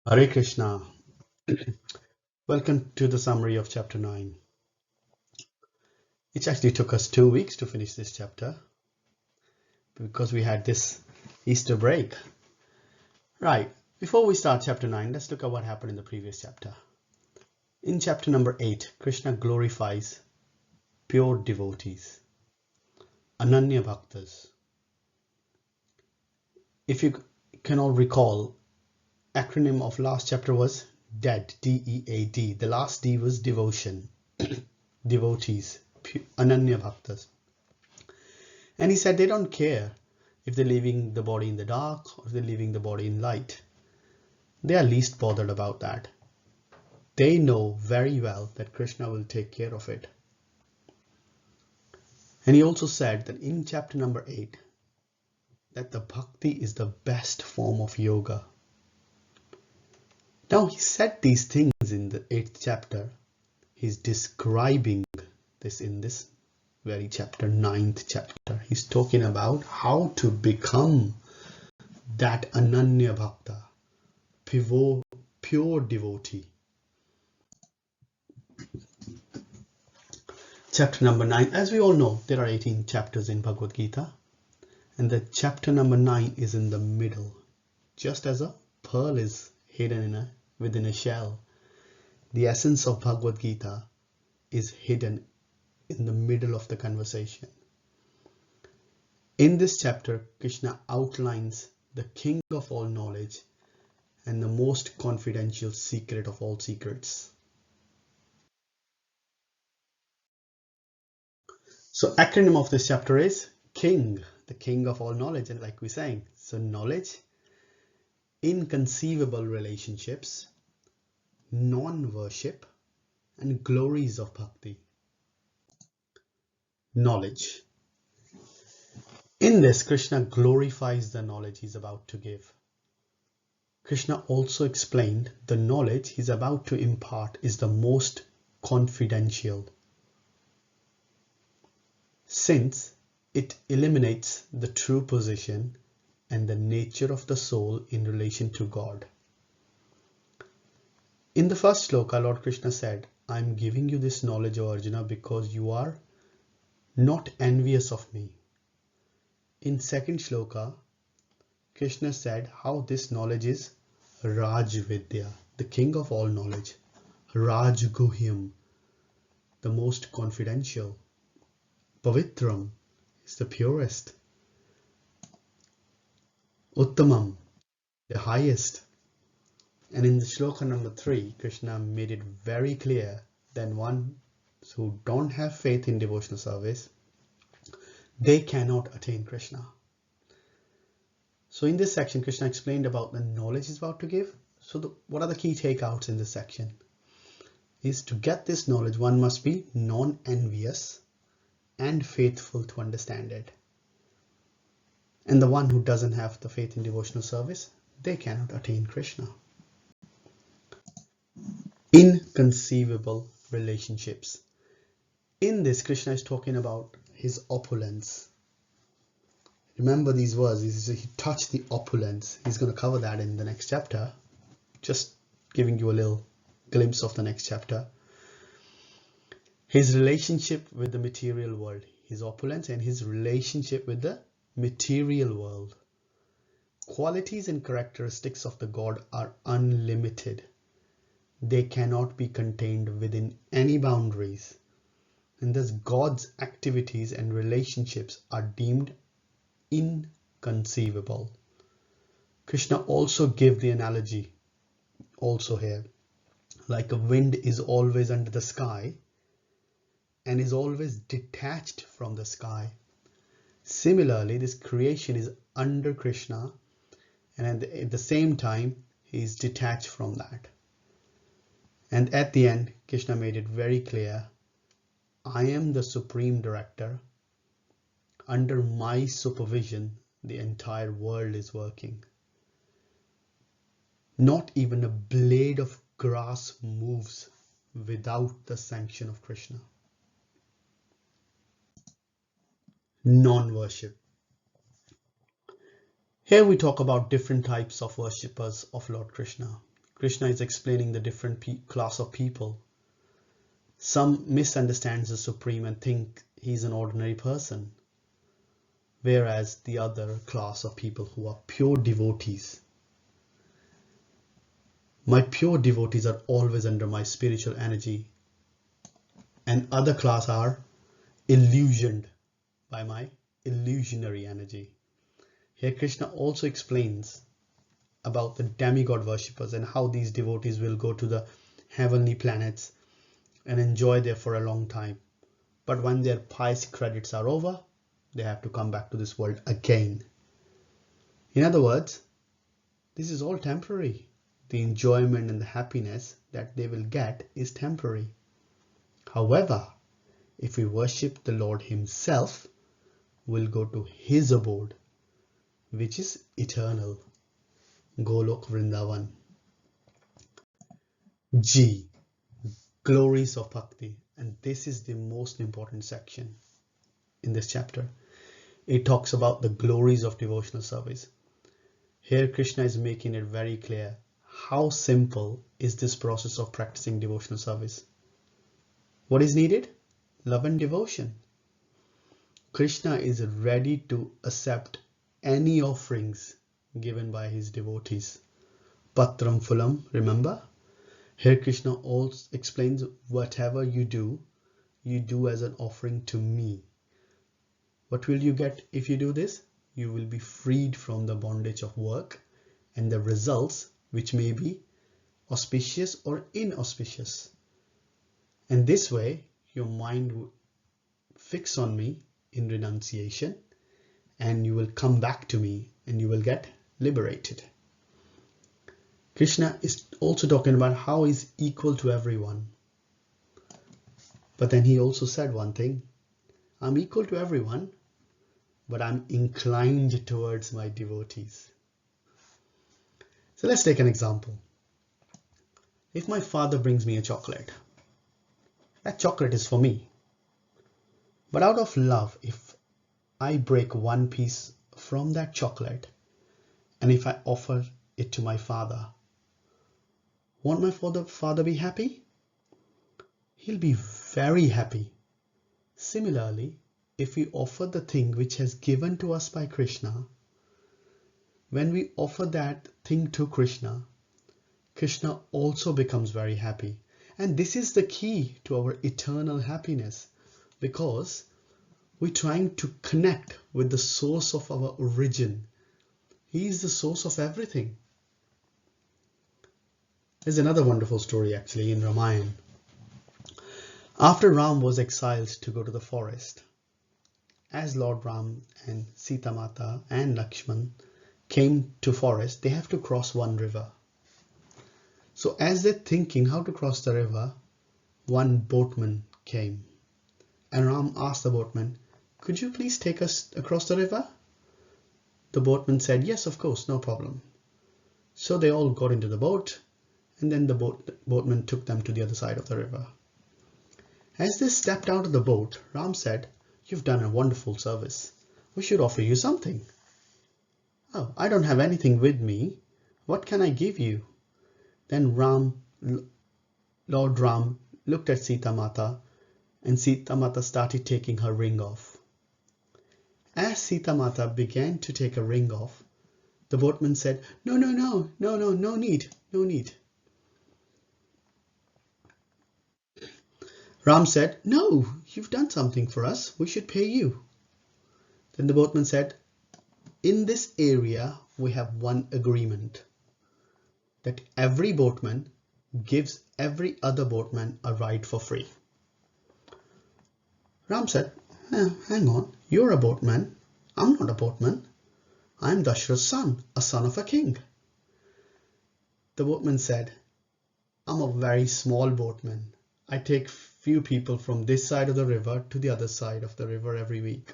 Hare Krishna. Welcome to the summary of chapter 9. It actually took us 2 weeks to finish this chapter because we had this Easter break. Right, before we start chapter 9, let's look at what happened in the previous chapter. In chapter number 8, Krishna glorifies pure devotees, Ananya Bhaktas. If you can all recall, acronym of last chapter was DEAD, D-E-A-D. The last D was devotion, devotees, Ananya Bhaktas. And he said they don't care if they're leaving the body in the dark or if they're leaving the body in light. They are least bothered about that. They know very well that Krishna will take care of it. And he also said that in chapter number 8, that the bhakti is the best form of yoga. Now he said these things in the 8th chapter. He's describing this in this very chapter, 9th chapter. He's talking about how to become that Ananya Bhakta, pure devotee. Chapter number 9, as we all know, there are 18 chapters in Bhagavad Gita, and the chapter number 9 is in the middle. Just as a pearl is hidden within a shell, the essence of Bhagavad Gita is hidden in the middle of the conversation. In this chapter, Krishna outlines the king of all knowledge and the most confidential secret of all secrets. So acronym of this chapter is King, the king of all knowledge, and like we're saying, so knowledge, inconceivable relationships, non-worship, and glories of Bhakti. Knowledge. In this, Krishna glorifies the knowledge he's about to give. Krishna also explained the knowledge he's about to impart is the most confidential, since it eliminates the true position and the nature of the soul in relation to God. In the first sloka, Lord Krishna said, I am giving you this knowledge, O Arjuna, because you are not envious of me. In second shloka, Krishna said how this knowledge is Raj Vidya, the king of all knowledge, Raj Guhyam, the most confidential, Pavitram is the purest, Uttamam, the highest. And in the shloka number 3, Krishna made it very clear that ones who don't have faith in devotional service, they cannot attain Krishna. So in this section, Krishna explained about the knowledge he's about to give. So what are the key takeouts in this section? Is to get this knowledge, one must be non-envious and faithful to understand it. And the one who doesn't have the faith in devotional service, they cannot attain Krishna. Inconceivable relationships. In this, Krishna is talking about his opulence. Remember these words, he touched the opulence. He's going to cover that in the next chapter. Just giving you a little glimpse of the next chapter. His relationship with the material world, his opulence and his relationship with the material world. Qualities and characteristics of the God are unlimited. They cannot be contained within any boundaries. And thus God's activities and relationships are deemed inconceivable. Krishna also gave the analogy also here, like a wind is always under the sky and is always detached from the sky. Similarly, this creation is under Krishna, and at the same time he is detached from that. And at the end, Krishna made it very clear, I am the supreme director. Under my supervision, the entire world is working. Not even a blade of grass moves without the sanction of Krishna. Non-worship. Here we talk about different types of worshippers of Lord Krishna. Krishna is explaining the different class of people. Some misunderstands the Supreme and think he's an ordinary person, whereas the other class of people who are pure devotees. My pure devotees are always under my spiritual energy, and other class are illusioned by my illusionary energy. Here Krishna also explains about the demigod worshippers and how these devotees will go to the heavenly planets and enjoy there for a long time. But when their pious credits are over, they have to come back to this world again. In other words, this is all temporary. The enjoyment and the happiness that they will get is temporary. However, if we worship the Lord Himself, we'll go to His abode, which is eternal. Golok Vrindavan. G. Glories of Bhakti. And this is the most important section in this chapter. It talks about the glories of devotional service. Here Krishna is making it very clear how simple is this process of practicing devotional service. What is needed? Love and devotion. Krishna is ready to accept any offerings given by his devotees. Patram Phulam, remember? Here Krishna also explains whatever you do as an offering to me. What will you get if you do this? You will be freed from the bondage of work and the results, which may be auspicious or inauspicious. And this way, your mind will fix on me in renunciation, and you will come back to me and you will get liberated. Krishna is also talking about how he's equal to everyone. But then he also said one thing: I'm equal to everyone, but I'm inclined towards my devotees. So let's take an example. If my father brings me a chocolate, that chocolate is for me. But out of love, if I break one piece from that chocolate and if I offer it to my father, won't my father be happy? He'll be very happy. Similarly, if we offer the thing which has given to us by Krishna, when we offer that thing to Krishna, Krishna also becomes very happy. And this is the key to our eternal happiness, because we're trying to connect with the source of our origin. He is the source of everything. There's another wonderful story actually in Ramayana. After Ram was exiled to go to the forest, as Lord Ram and Sita Mata and Lakshman came to forest, they have to cross one river. So as they're thinking how to cross the river, one boatman came. And Ram asked the boatman, could you please take us across the river? The boatman said, yes, of course, no problem. So they all got into the boat, and then the boatman took them to the other side of the river. As they stepped out of the boat, Ram said, you've done a wonderful service. We should offer you something. Oh, I don't have anything with me. What can I give you? Then Lord Ram looked at Sita Mata, and Sita Mata started taking her ring off. As Sita Mata began to take her ring off, the boatman said, no need. Ram said, no, you've done something for us. We should pay you. Then the boatman said, in this area, we have one agreement, that every boatman gives every other boatman a ride for free. Ram said, hang on, you're a boatman. I'm not a boatman. I'm Dashrath's son, a son of a king. The boatman said, I'm a very small boatman. I take few people from this side of the river to the other side of the river every week.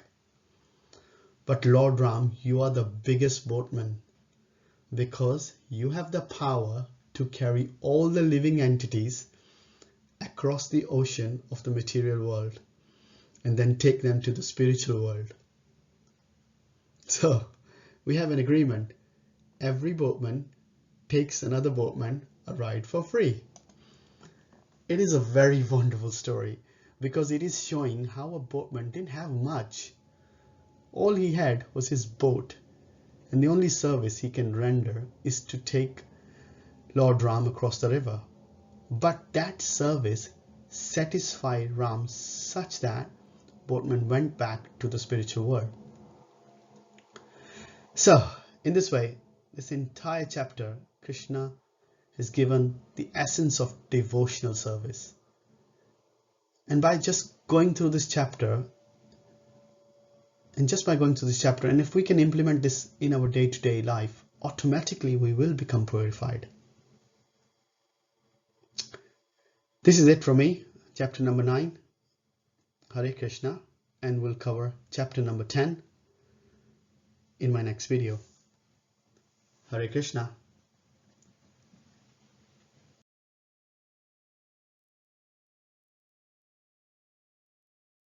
But Lord Ram, you are the biggest boatman, because you have the power to carry all the living entities across the ocean of the material world and then take them to the spiritual world. So we have an agreement. Every boatman takes another boatman a ride for free. It is a very wonderful story because it is showing how a boatman didn't have much. All he had was his boat, and the only service he can render is to take Lord Ram across the river. But that service satisfied Ram such that boatman went back to the spiritual world. So, in this way, this entire chapter, Krishna has given the essence of devotional service. And by just going through this chapter, and if we can implement this in our day-to-day life, automatically we will become purified. This is it from me, chapter number 9, Hare Krishna, and we'll cover chapter number 10 in my next video. Hare Krishna.